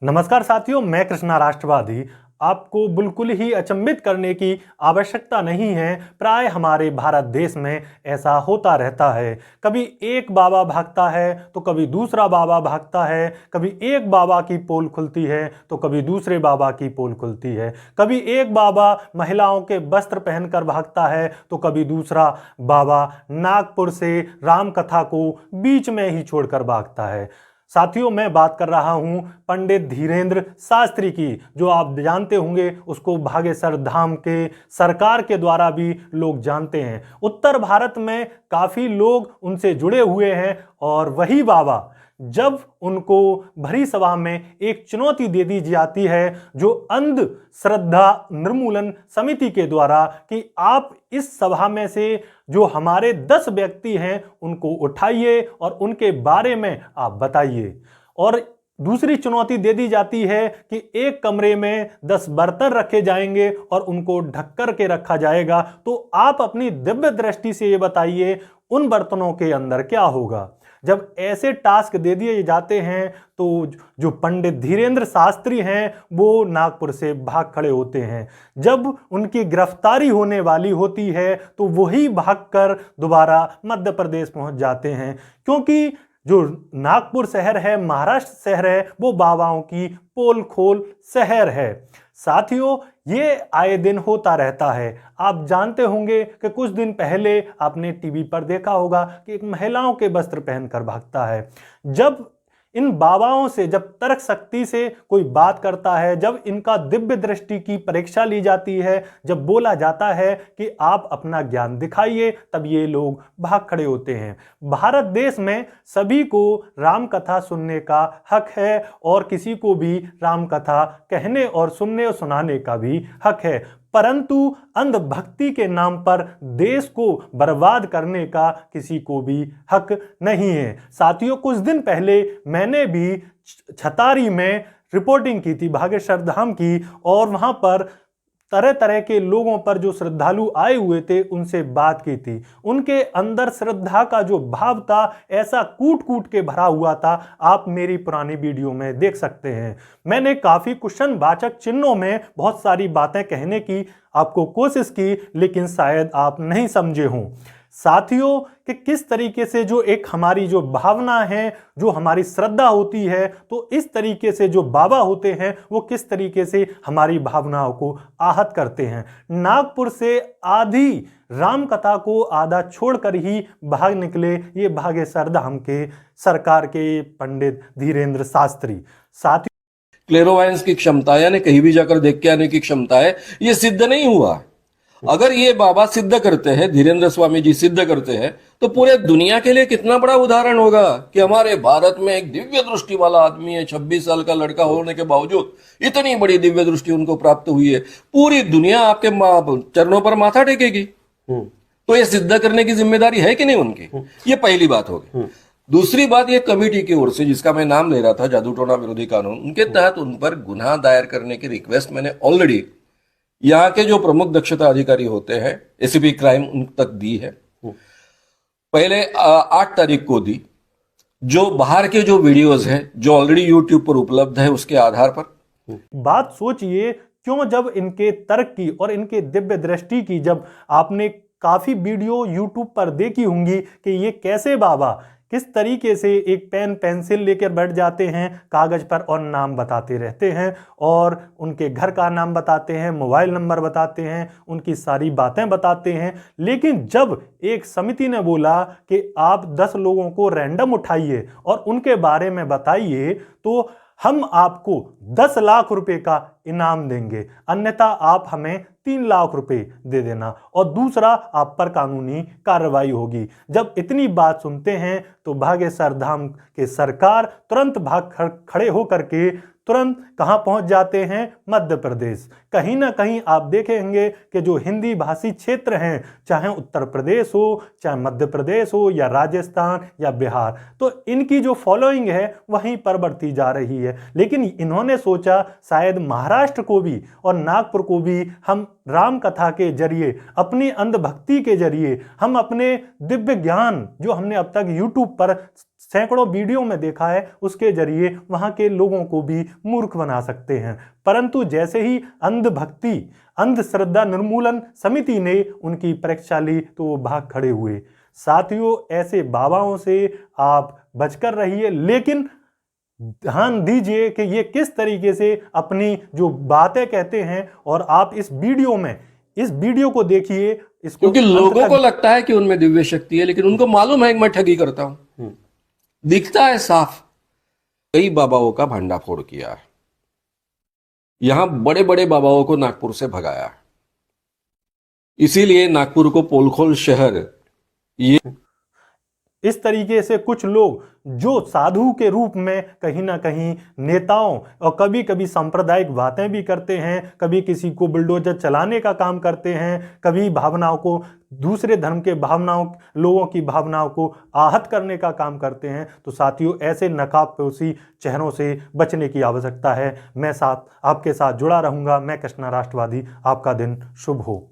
नमस्कार साथियों, मैं कृष्णा राष्ट्रवादी। आपको बिल्कुल ही अचंभित करने की आवश्यकता नहीं है। प्राय हमारे भारत देश में ऐसा होता रहता है। कभी एक बाबा भागता है तो कभी दूसरा बाबा भागता है। कभी एक बाबा की पोल खुलती है तो कभी दूसरे बाबा की पोल खुलती है। कभी एक बाबा महिलाओं के वस्त्र पहनकर भागता है तो कभी दूसरा बाबा नागपुर से राम कथा को बीच में ही छोड़कर भागता है। साथियों, मैं बात कर रहा हूं पंडित धीरेंद्र शास्त्री की, जो आप जानते होंगे। उसको भागेसर धाम के सरकार के द्वारा भी लोग जानते हैं। उत्तर भारत में काफी लोग उनसे जुड़े हुए हैं और वही बाबा जब उनको भरी सभा में एक चुनौती दे दी जाती है, जो अंध श्रद्धा निर्मूलन समिति के द्वारा, कि आप इस सभा में से जो हमारे 10 व्यक्ति हैं उनको उठाइए और उनके बारे में आप बताइए। और दूसरी चुनौती दे दी जाती है कि एक कमरे में 10 बर्तन रखे जाएंगे और उनको ढक कर के रखा जाएगा। तो आप अपनी दिव्य दृष्टि से ये बताइए उन बर्तनों के अंदर क्या होगा। जब ऐसे टास्क दे दिए जाते हैं तो जो पंडित धीरेंद्र शास्त्री हैं वो नागपुर से भाग खड़े होते हैं। जब उनकी गिरफ्तारी होने वाली होती है तो वही भागकर दोबारा मध्य प्रदेश पहुंच जाते हैं, क्योंकि जो नागपुर शहर है, महाराष्ट्र शहर है, वो बाबाओं की पोल खोल शहर है। साथियों, ये आए दिन होता रहता है। आप जानते होंगे कि कुछ दिन पहले आपने टीवी पर देखा होगा कि एक महिलाओं के वस्त्र पहनकर भागता है। जब इन बाबाओं से, जब तर्क शक्ति से कोई बात करता है, जब इनका दिव्य दृष्टि की परीक्षा ली जाती है, जब बोला जाता है कि आप अपना ज्ञान दिखाइए, तब ये लोग भाग खड़े होते हैं। भारत देश में सभी को राम कथा सुनने का हक है और किसी को भी राम कथा कहने और सुनने और सुनाने का भी हक है, परंतु अंधभक्ति के नाम पर देश को बर्बाद करने का किसी को भी हक नहीं है। साथियों, कुछ दिन पहले मैंने भी छतारी में रिपोर्टिंग की थी, भागेश्वर धाम की, और वहां पर तरह तरह के लोगों पर, जो श्रद्धालु आए हुए थे, उनसे बात की थी। उनके अंदर श्रद्धा का जो भाव था, ऐसा कूट कूट के भरा हुआ था। आप मेरी पुरानी वीडियो में देख सकते हैं। मैंने काफी क्वेश्चन वाचक चिन्हों में बहुत सारी बातें कहने की आपको कोशिश की, लेकिन शायद आप नहीं समझे हों। साथियों, कि किस तरीके से जो एक हमारी जो भावना है, जो हमारी श्रद्धा होती है, तो इस तरीके से जो बाबा होते हैं वो किस तरीके से हमारी भावनाओं को आहत करते हैं। नागपुर से आधी राम कथा को आधा छोड़कर ही भाग निकले ये भागेसर धाम के सरकार के पंडित धीरेंद्र शास्त्री। साथियों, क्लेरोवायंस की क्षमता, यानी कहीं भी जाकर देख के आने की क्षमता है, ये सिद्ध नहीं हुआ। अगर ये बाबा सिद्ध करते हैं, धीरेंद्र स्वामी जी सिद्ध करते हैं, तो पूरे दुनिया के लिए कितना बड़ा उदाहरण होगा कि हमारे भारत में एक दिव्य दृष्टि वाला आदमी है। 26 साल का लड़का होने के बावजूद इतनी बड़ी दिव्य दृष्टि उनको प्राप्त हुई है। पूरी दुनिया आपके चरणों पर माथा टेकेगी। तो ये सिद्ध करने की जिम्मेदारी है कि नहीं उनकी? ये पहली बात होगी। दूसरी बात, ये कमेटी की ओर से, जिसका मैं नाम ले रहा था, जादू टोना विरोधी कानून, उनके तहत उन पर गुनाह दायर करने की रिक्वेस्ट मैंने ऑलरेडी यहाँ के जो प्रमुख दक्षता अधिकारी होते हैं, एसीपी क्राइम, उन तक दी है। पहले 8 तारीख को दी। जो बाहर के जो वीडियोस हैं, जो ऑलरेडी यूट्यूब पर उपलब्ध है, उसके आधार पर बात सोचिए, क्यों जब इनके तर्क की और इनके दिव्य दृष्टि की, जब आपने काफी वीडियो यूट्यूब पर देखी होंगी कि ये कैसे बाबा किस तरीके से एक पेन पेंसिल लेकर बैठ जाते हैं कागज पर और नाम बताते रहते हैं, और उनके घर का नाम बताते हैं, मोबाइल नंबर बताते हैं, उनकी सारी बातें बताते हैं। लेकिन जब एक समिति ने बोला कि आप 10 लोगों को रैंडम उठाइए और उनके बारे में बताइए, तो हम आपको 10 लाख रुपए का इनाम देंगे, अन्यथा आप हमें 3 लाख रुपए दे देना, और दूसरा आप पर कानूनी कार्रवाई होगी। जब इतनी बात सुनते हैं तो भागेसर धाम के सरकार तुरंत भाग खड़े होकर के तुरंत कहां पहुंच जाते हैं? मध्य प्रदेश। कहीं ना कहीं आप देखेंगे कि जो हिंदी भाषी क्षेत्र हैं, चाहे उत्तर प्रदेश हो, चाहे मध्य प्रदेश हो, या राजस्थान या बिहार, तो इनकी जो फॉलोइंग है वहीं पर बढ़ती जा रही है। लेकिन इन्होंने सोचा शायद महाराष्ट्र को भी और नागपुर को भी हम राम कथा के जरिए, अपनी अंधभक्ति के जरिए, हम अपने दिव्य ज्ञान जो हमने अब तक यूट्यूब पर सैकड़ों वीडियो में देखा है, उसके जरिए वहां के लोगों को भी मूर्ख बना सकते हैं। परंतु जैसे ही अंधभक्ति अंधश्रद्धा निर्मूलन समिति ने उनकी परीक्षा ली तो वो भाग खड़े हुए। साथियों, ऐसे बाबाओं से आप बचकर रहिए, लेकिन ध्यान दीजिए कि ये किस तरीके से अपनी जो बातें कहते हैं। और आप इस वीडियो को देखिए, इसको क्योंकि लोगों को लगता है कि उनमें दिव्य शक्ति है, लेकिन उनको मालूम है कि मैं ठगी करता हूं। दिखता है साफ। कई बाबाओं का भंडाफोड़ किया है, यहां बड़े बड़े बाबाओं को नागपुर से भगाया है। इसीलिए नागपुर को पोलखोल शहर, ये इस तरीके से कुछ लोग जो साधु के रूप में कहीं ना कहीं नेताओं और कभी कभी सांप्रदायिक बातें भी करते हैं, कभी किसी को बुलडोजर चलाने का काम करते हैं, कभी भावनाओं को, दूसरे धर्म के लोगों की भावनाओं को आहत करने का काम करते हैं। तो साथियों, ऐसे नकाबपोशी चेहरों से बचने की आवश्यकता है। मैं आपके साथ जुड़ा रहूंगा। मैं कृष्णा राष्ट्रवादी। आपका दिन शुभ हो।